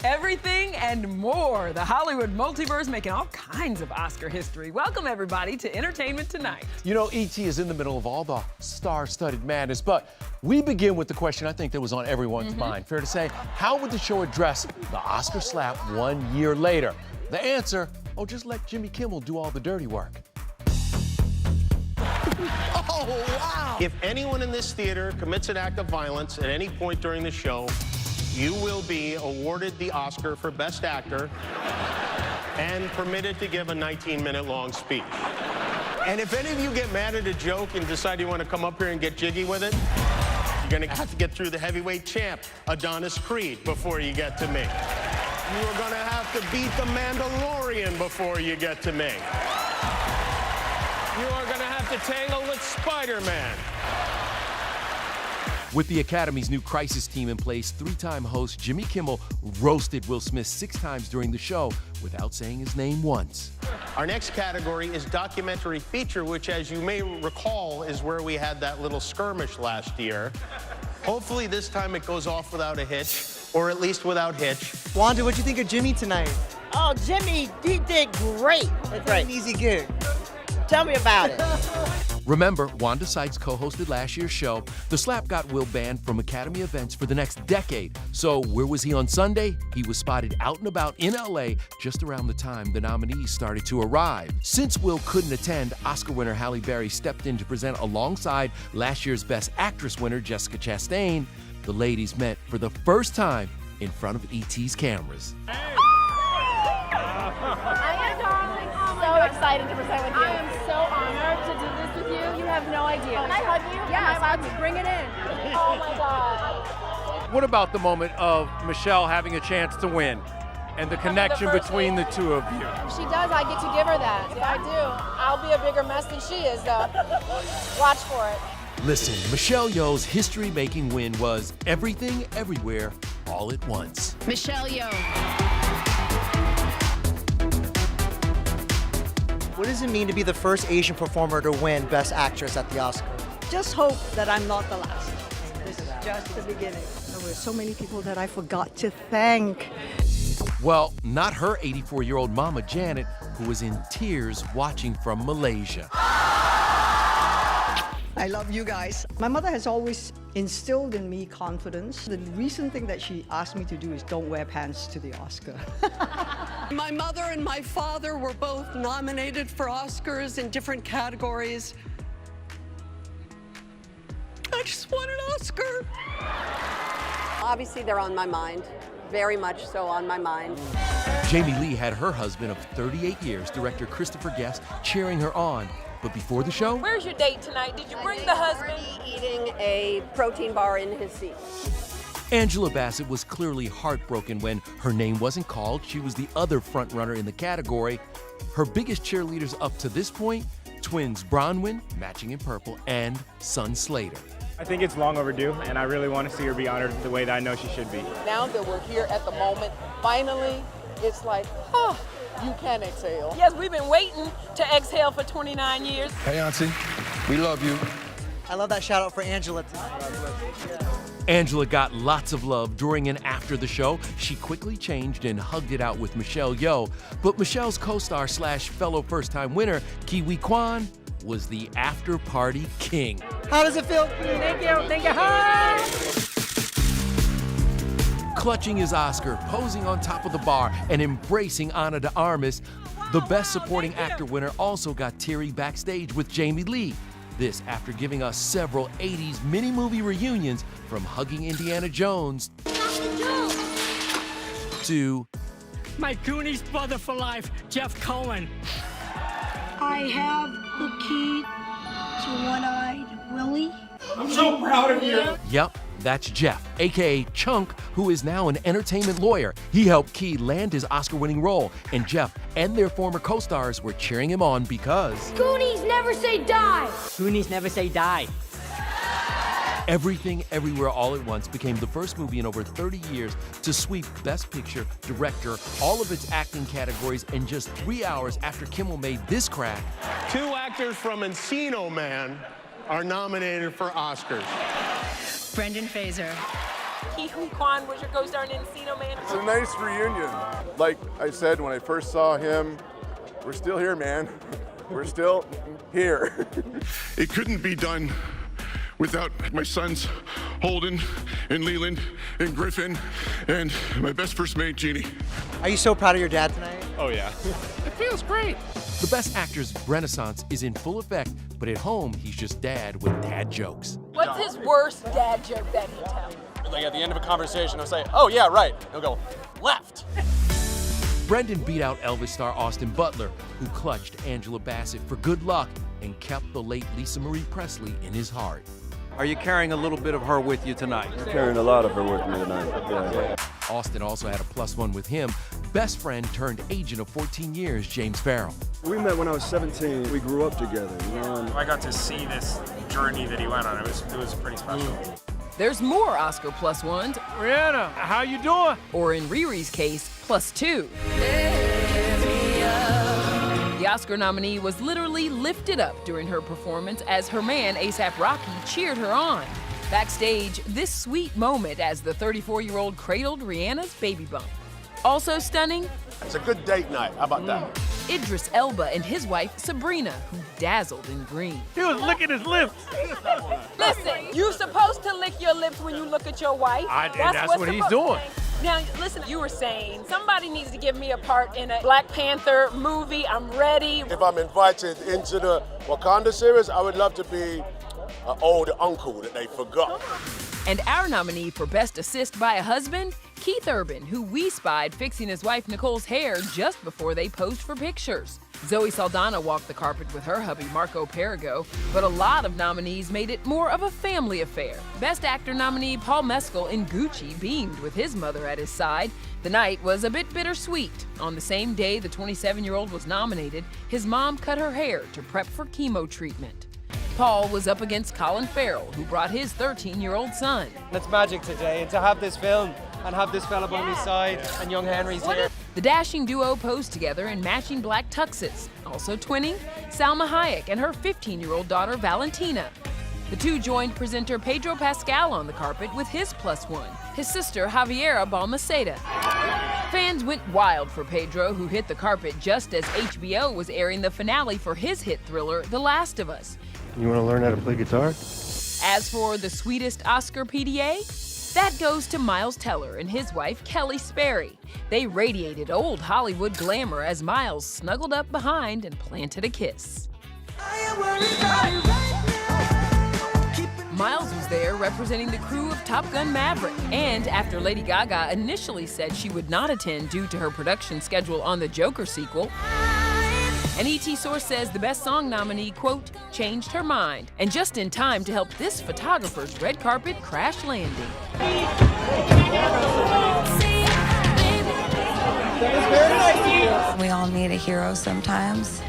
Everything and more. The Hollywood multiverse making all kinds of Oscar history. Welcome, everybody, to Entertainment Tonight. You know, E.T. is in the middle of all the star-studded madness, but we begin with the question I think that was on everyone's mind. Fair to say, how would the show address the Oscar slap 1 year later? The answer, oh, just let Jimmy Kimmel do all the dirty work. Oh, wow! If anyone in this theater commits an act of violence at any point during the show, you will be awarded the Oscar for Best Actor and permitted to give a 19-minute long speech. And if any of you get mad at a joke and decide you want to come up here and get jiggy with it, you're going to have to get through the heavyweight champ, Adonis Creed, before you get to me. You are going to have to beat the Mandalorian before you get to me. You are going to have to tangle with Spider-Man. With the Academy's new crisis team in place, three-time host Jimmy Kimmel roasted Will Smith 6 times during the show without saying his name once. Our next category is documentary feature, which, as you may recall, is where we had that little skirmish last year. Hopefully this time it goes off without a hitch, or at least without hitch. Wanda, what'd you think of Jimmy tonight? Oh, Jimmy, he did great. It's an easy gig. Tell me about it. Remember, Wanda Sykes co-hosted last year's show. The slap got Will banned from Academy events for the next decade. So where was he on Sunday? He was spotted out and about in LA just around the time the nominees started to arrive. Since Will couldn't attend, Oscar winner Halle Berry stepped in to present alongside last year's Best Actress winner Jessica Chastain. The ladies met for the first time in front of E.T.'s cameras. So excited to present with you. I am so honored to do this with you. You have no idea. Can I hug you? Yes, let's bring it in. Oh my God. What about the moment of Michelle having a chance to win and the connection between the two of you? If she does, I get to give her that. If I do, I'll be a bigger mess than she is, though. Watch for it. Listen, Michelle Yeoh's history-making win was Everything, Everywhere, All at Once. Michelle Yeoh. What does it mean to be the first Asian performer to win Best Actress at the Oscars? Just hope that I'm not the last. This is just the beginning. There were so many people that I forgot to thank. Well, not her 84-year-old mama, Janet, who was in tears watching from Malaysia. I love you guys. My mother has always instilled in me confidence. The recent thing that she asked me to do is don't wear pants to the Oscar. My mother and my father were both nominated for Oscars in different categories. I just want an Oscar. Obviously, they're on my mind. Very much so on my mind. Jamie Lee had her husband of 38 years, director Christopher Guest, cheering her on. But before the show, Where's your date tonight? Did you bring the husband? Eating a protein bar in his seat. Angela Bassett was clearly heartbroken when her name wasn't called. She was the other frontrunner in the category. Her biggest cheerleaders up to this point, twins Bronwyn, matching in purple, and son Slater. I think it's long overdue, and I really want to see her be honored the way that I know she should be. Now that we're here at the moment, finally, it's like, oh, you can exhale. Yes, we've been waiting to exhale for 29 years. Hey, Auntie, we love you. I love that shout out for Angela tonight. Angela got lots of love during and after the show. She quickly changed and hugged it out with Michelle Yeoh. But Michelle's co-star / fellow first-time winner, Kiwi Kwan, was the after-party king. How does it feel? Thank you. Thank you. Hi. Clutching his Oscar, posing on top of the bar, and embracing Ana de Armas, the Best Supporting Actor winner also got teary backstage with Jamie Lee. This after giving us several 80s mini-movie reunions, from hugging Indiana Jones to My Goonies brother for life, Jeff Cohen. I have the key to One-Eyed Willie. I'm so proud of you. Yep, that's Jeff, aka Chunk, who is now an entertainment lawyer. He helped Key land his Oscar-winning role, and Jeff and their former co-stars were cheering him on because Goonies never say die. Goonies never say die. Everything, Everywhere, All at Once became the first movie in over 30 years to sweep Best Picture, Director, all of its acting categories in just 3 hours after Kimmel made this crack. 2 actors from Encino Man are nominated for Oscars. Brendan Fraser. Ke Huy Quan was your co-star in Encino Man. It's a nice reunion. Like I said when I first saw him, we're still here, man. We're still here. It couldn't be done without my sons, Holden and Leland and Griffin, and my best first mate, Jeannie. Are you so proud of your dad tonight? Oh, yeah. It feels great. The Best Actor's renaissance is in full effect, but at home, he's just dad with dad jokes. What's his worst dad joke that he tells? Like at the end of a conversation, I'll say, oh yeah, right. He'll go, left. Brendan beat out Elvis star Austin Butler, who clutched Angela Bassett for good luck and kept the late Lisa Marie Presley in his heart. Are you carrying a little bit of her with you tonight? I'm carrying a lot of her with me tonight. Yeah. Austin also had a +1 with him. Best friend turned agent of 14 years, James Farrell. We met when I was 17. We grew up together, you know. I got to see this journey that he went on. It was pretty special. There's more Oscar +1s. Rihanna, how you doing? Or in Riri's case, +2. The Oscar nominee was literally lifted up during her performance as her man, A$AP Rocky, cheered her on. Backstage, this sweet moment as the 34-year-old cradled Rihanna's baby bump. Also stunning, It's a good date night. How about that? Idris Elba and his wife, Sabrina, who dazzled in green. He was licking his lips. Listen, you're supposed to lick your lips when you look at your wife. That's what he's doing. Now, listen, you were saying somebody needs to give me a part in a Black Panther movie. I'm ready. If I'm invited into the Wakanda series, I would love to be an old uncle that they forgot. And our nominee for Best Assist by a Husband, Keith Urban, who we spied fixing his wife Nicole's hair just before they posed for pictures. Zoe Saldana walked the carpet with her hubby Marco Perigo, but a lot of nominees made it more of a family affair. Best Actor nominee Paul Mescal in Gucci beamed with his mother at his side. The night was a bit bittersweet. On the same day the 27-year-old was nominated, his mom cut her hair to prep for chemo treatment. Paul was up against Colin Farrell, who brought his 13-year-old son. It's magic today, and to have this film and have this fella by my side, and young Henry's here. The dashing duo posed together in matching black tuxes. Also twinning, Salma Hayek and her 15-year-old daughter Valentina. The two joined presenter Pedro Pascal on the carpet with his +1, his sister Javiera Balmaceda. Fans went wild for Pedro, who hit the carpet just as HBO was airing the finale for his hit thriller, The Last of Us. You want to learn how to play guitar? As for the sweetest Oscar PDA, that goes to Miles Teller and his wife Kelly Sperry. They radiated old Hollywood glamour as Miles snuggled up behind and planted a kiss. Miles was there representing the crew of Top Gun Maverick, and after Lady Gaga initially said she would not attend due to her production schedule on the Joker sequel, an ET source says the Best Song nominee, quote, changed her mind, and just in time to help this photographer's red carpet crash landing. We all need a hero sometimes.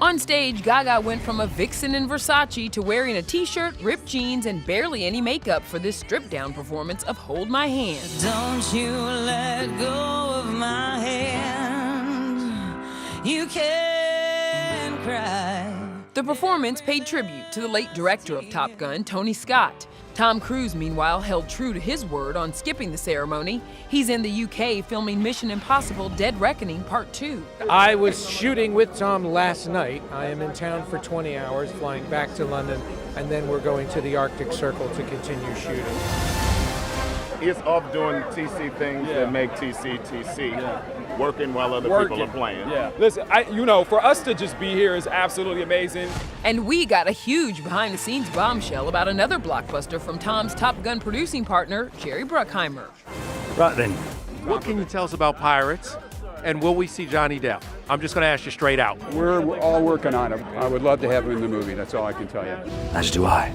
On stage, Gaga went from a vixen in Versace to wearing a t-shirt, ripped jeans, and barely any makeup for this stripped-down performance of Hold My Hand. Don't you let go of my hand. You can cry. The performance paid tribute to the late director of Top Gun, Tony Scott. Tom Cruise, meanwhile, held true to his word on skipping the ceremony. He's in the UK filming Mission Impossible: Dead Reckoning Part 2. I was shooting with Tom last night. I am in town for 20 hours, flying back to London, and then we're going to the Arctic Circle to continue shooting. He's off doing TC things that make TC TC, working while other people are playing. Yeah. Listen, for us to just be here is absolutely amazing. And we got a huge behind-the-scenes bombshell about another blockbuster from Tom's Top Gun producing partner, Jerry Bruckheimer. Right then. What can you tell us about Pirates? And will we see Johnny Depp? I'm just going to ask you straight out. We're all working on it. I would love to have him in the movie. That's all I can tell you. As do I.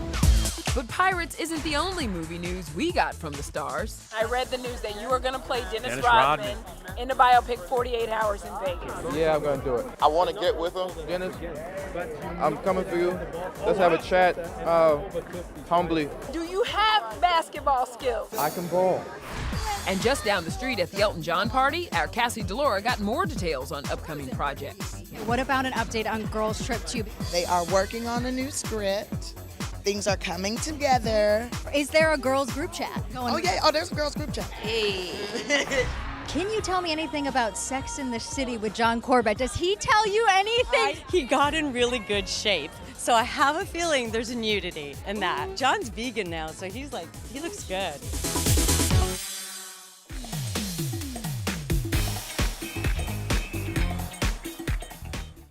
But Pirates isn't the only movie news we got from the stars. I read the news that you are going to play Dennis Rodman in the biopic 48 Hours in Vegas. Yeah, I'm going to do it. I want to get with him. Dennis, I'm coming for you. Let's have a chat humbly. Do you have basketball skills? I can ball. And just down the street at the Elton John party, our Cassie Delora got more details on upcoming projects. What about an update on Girls Trip 2? They are working on a new script. things are coming together. Is there a girls group chat going? Oh yeah, there's a girls group chat. Hey. Can you tell me anything about Sex in the City with John Corbett? Does he tell you anything? He got in really good shape. So I have a feeling there's a nudity in that. John's vegan now, so he looks good.